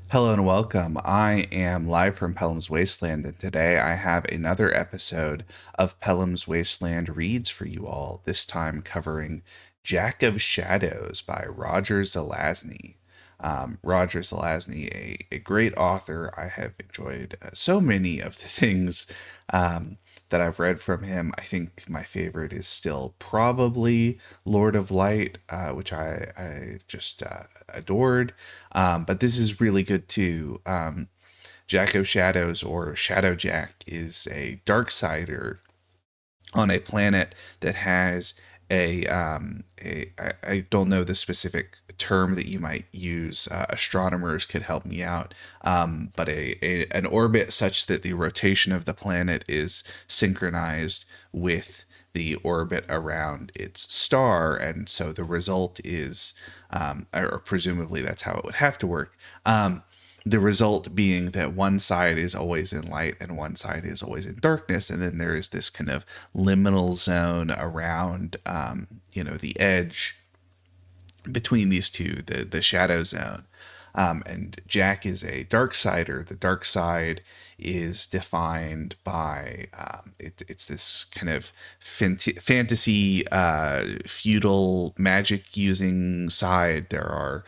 Hello and welcome. I am live from Pellam's Wasteland, and today I have another episode of Pellam's Wasteland Reads for you all, this time covering Jack of Shadows by Roger Zelazny. Roger Zelazny, a great author. I have enjoyed so many of the things um, that I've read from him. I think my favorite is still probably Lord of Light, which I just adored. But this is really good too. Jack of Shadows, or Shadow Jack, is a dark sider on a planet that has I don't know the specific term that you might use. Astronomers could help me out. But an orbit such that the rotation of the planet is synchronized with the orbit around its star, and so the result is, or presumably that's how it would have to work. The result being that one side is always in light and one side is always in darkness, and then there is this kind of liminal zone around, the edge between these two, the shadow zone. And Jack is a dark sider. The dark side is defined by it's this kind of fantasy, feudal magic using side. There are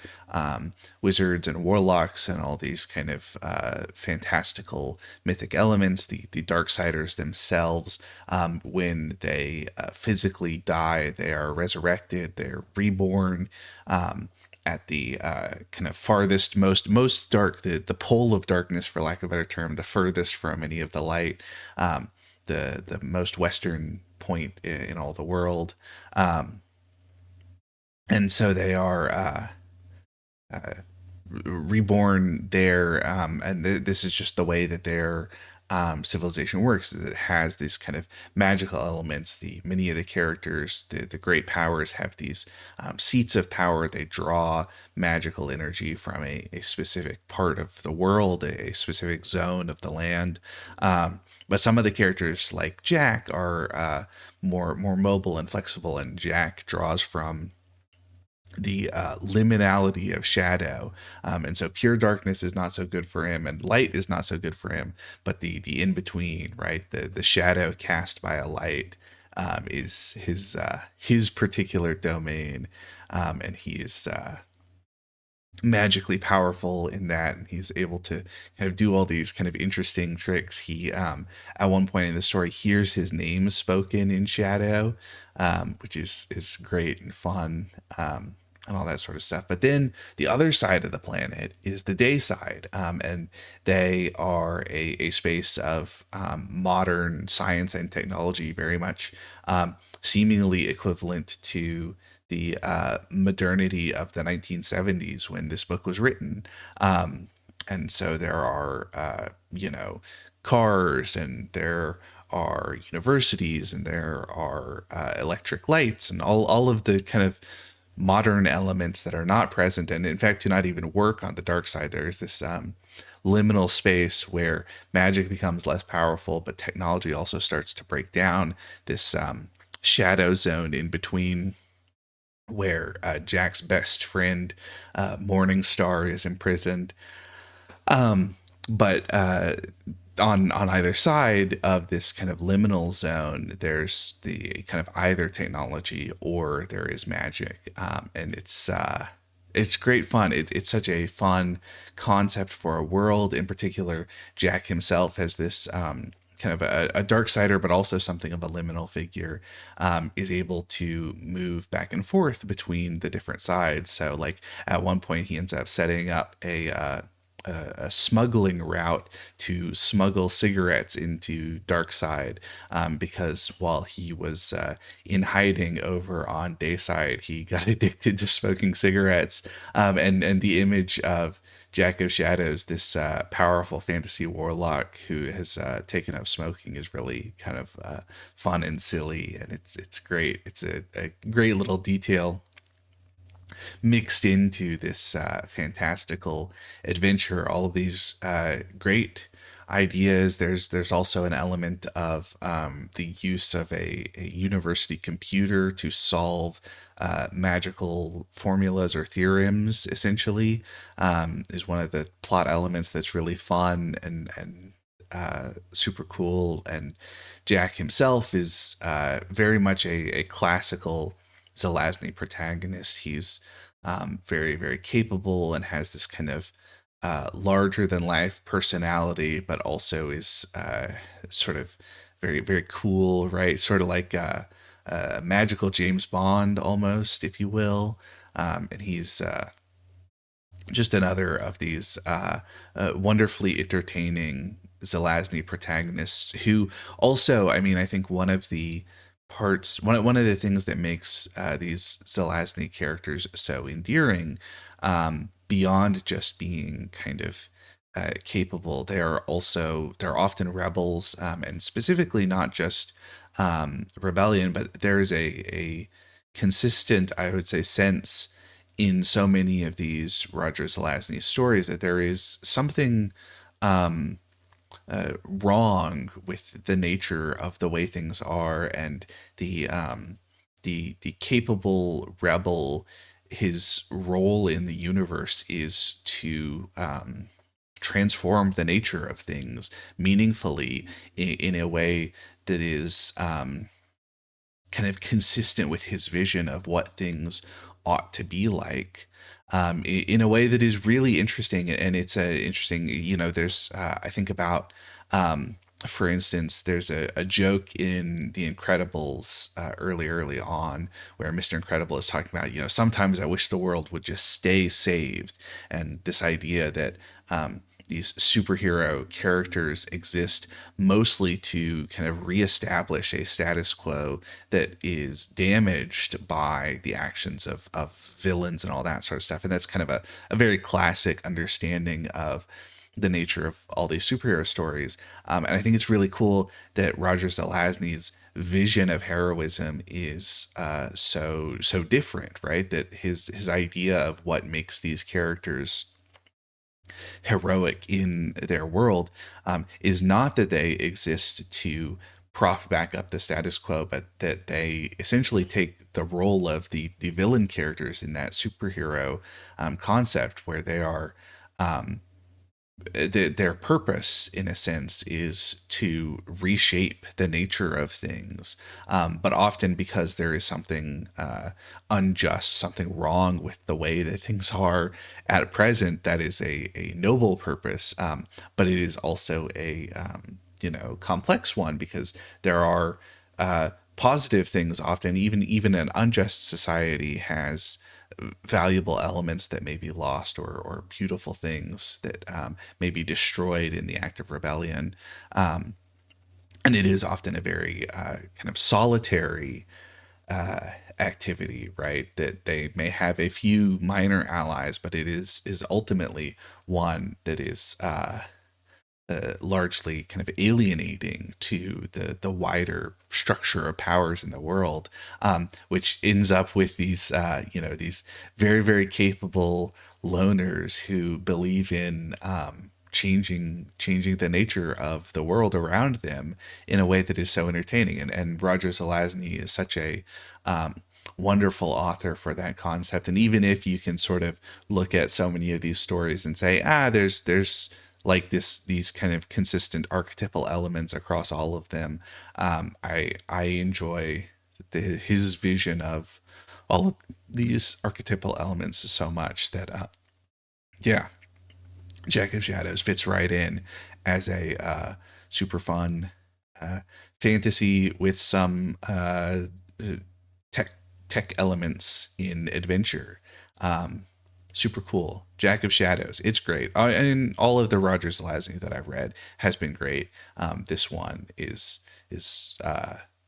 wizards and warlocks and all these kind of fantastical mythic elements. The Darksiders themselves, when they physically die, they are resurrected. They're reborn. At the kind of farthest, most dark, the pole of darkness, for lack of a better term, the furthest from any of the light, the most western point in all the world, and so they are reborn there. And this is just the way that their civilization works. Is it has these kind of magical elements. The many of the characters, the great powers, have these seats of power. They draw magical energy from a specific part of the world, a specific zone of the land. But some of the characters, like Jack, are more mobile and flexible, and Jack draws from the liminality of shadow, and so pure darkness is not so good for him, and light is not so good for him. But the in between, right, the shadow cast by a light, is his particular domain, and he is magically powerful in that, and he's able to kind of do all these kind of interesting tricks. He, at one point in the story, hears his name spoken in shadow, which is great and fun, and all that sort of stuff. But then the other side of the planet is the day side, and they are a space of modern science and technology, very much seemingly equivalent to the modernity of the 1970s when this book was written. And so there are, cars, and there are universities, and there are electric lights, and all of the kind of modern elements that are not present, and in fact do not even work on the dark side. There's this liminal space where magic becomes less powerful, but technology also starts to break down. This shadow zone in between, where Jack's best friend, Morningstar, is imprisoned. But on either side of this kind of liminal zone, there's the kind of either technology or there is magic, and it's great fun. It's such a fun concept for a world. In particular, Jack himself has this kind of a dark sider, but also something of a liminal figure, is able to move back and forth between the different sides. So, like, at one point, he ends up setting up a smuggling route to smuggle cigarettes into Darkside, because while he was in hiding over on Dayside, he got addicted to smoking cigarettes. And the image of Jack of Shadows, this powerful fantasy warlock who has taken up smoking, is really kind of fun and silly, and it's great. It's a great little detail mixed into this fantastical adventure. All of these great ideas. There's also an element of the use of a university computer to solve magical formulas or theorems. Essentially, is one of the plot elements that's really fun and super cool. And Jack himself is very much a classical Zelazny protagonist. He's very, very capable and has this kind of larger than life personality, but also is sort of very, very cool, right? Sort of like a magical James Bond almost, if you will. And he's just another of these wonderfully entertaining Zelazny protagonists who also, I mean, I think one of the one of the things that makes these Zelazny characters so endearing, beyond just being kind of capable, they're often rebels, and specifically not just rebellion, but there's a consistent, I would say, sense in so many of these Roger Zelazny stories that there is something wrong with the nature of the way things are, and the capable rebel. His role in the universe is to transform the nature of things meaningfully in a way that is kind of consistent with his vision of what things ought to be like, in a way that is really interesting. And it's a interesting, there's I think about, for instance, there's a joke in The Incredibles, early on, where Mr. Incredible is talking about, sometimes I wish the world would just stay saved. And this idea that these superhero characters exist mostly to kind of reestablish a status quo that is damaged by the actions of villains and all that sort of stuff. And that's kind of a very classic understanding of the nature of all these superhero stories. And I think it's really cool that Roger Zelazny's vision of heroism is so different, right? That his idea of what makes these characters heroic in their world, is not that they exist to prop back up the status quo, but that they essentially take the role of the villain characters in that superhero concept, where they are their purpose, in a sense, is to reshape the nature of things. But often, because there is something unjust, something wrong with the way that things are at present, that is a noble purpose. But it is also a complex one, because there are positive things often. Even an unjust society has valuable elements that may be lost, or beautiful things that may be destroyed in the act of rebellion. And it is often a very kind of solitary activity, right? That they may have a few minor allies, but it is ultimately one that is largely kind of alienating to the wider structure of powers in the world, which ends up with these these very, very capable loners who believe in changing the nature of the world around them in a way that is so entertaining. And Roger Zelazny is such a wonderful author for that concept. And even if you can sort of look at so many of these stories and say, there's like these kind of consistent archetypal elements across all of them, I enjoy his vision of all of these archetypal elements so much that yeah, Jack of Shadows fits right in as a super fun uh, fantasy with some uh, tech tech elements in adventure. Um, Super cool. Jack of Shadows. It's great. And all of the Roger Zelazny that I've read has been great. This one is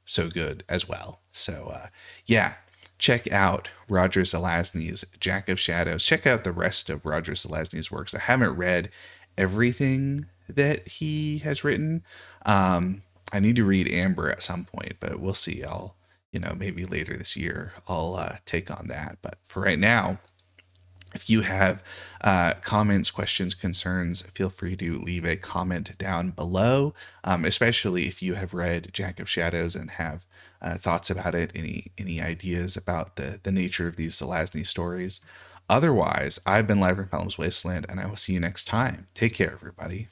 so good as well. So yeah, check out Roger Zelazny's Jack of Shadows. Check out the rest of Roger Zelazny's works. I haven't read everything that he has written. I need to read Amber at some point, but we'll see. Maybe later this year I'll take on that. But for right now, If you have comments, questions, concerns, feel free to leave a comment down below, especially if you have read Jack of Shadows and have thoughts about it, any ideas about the nature of these Zelazny stories. Otherwise, I've been live from Pellam's Wasteland, and I will see you next time. Take care, everybody.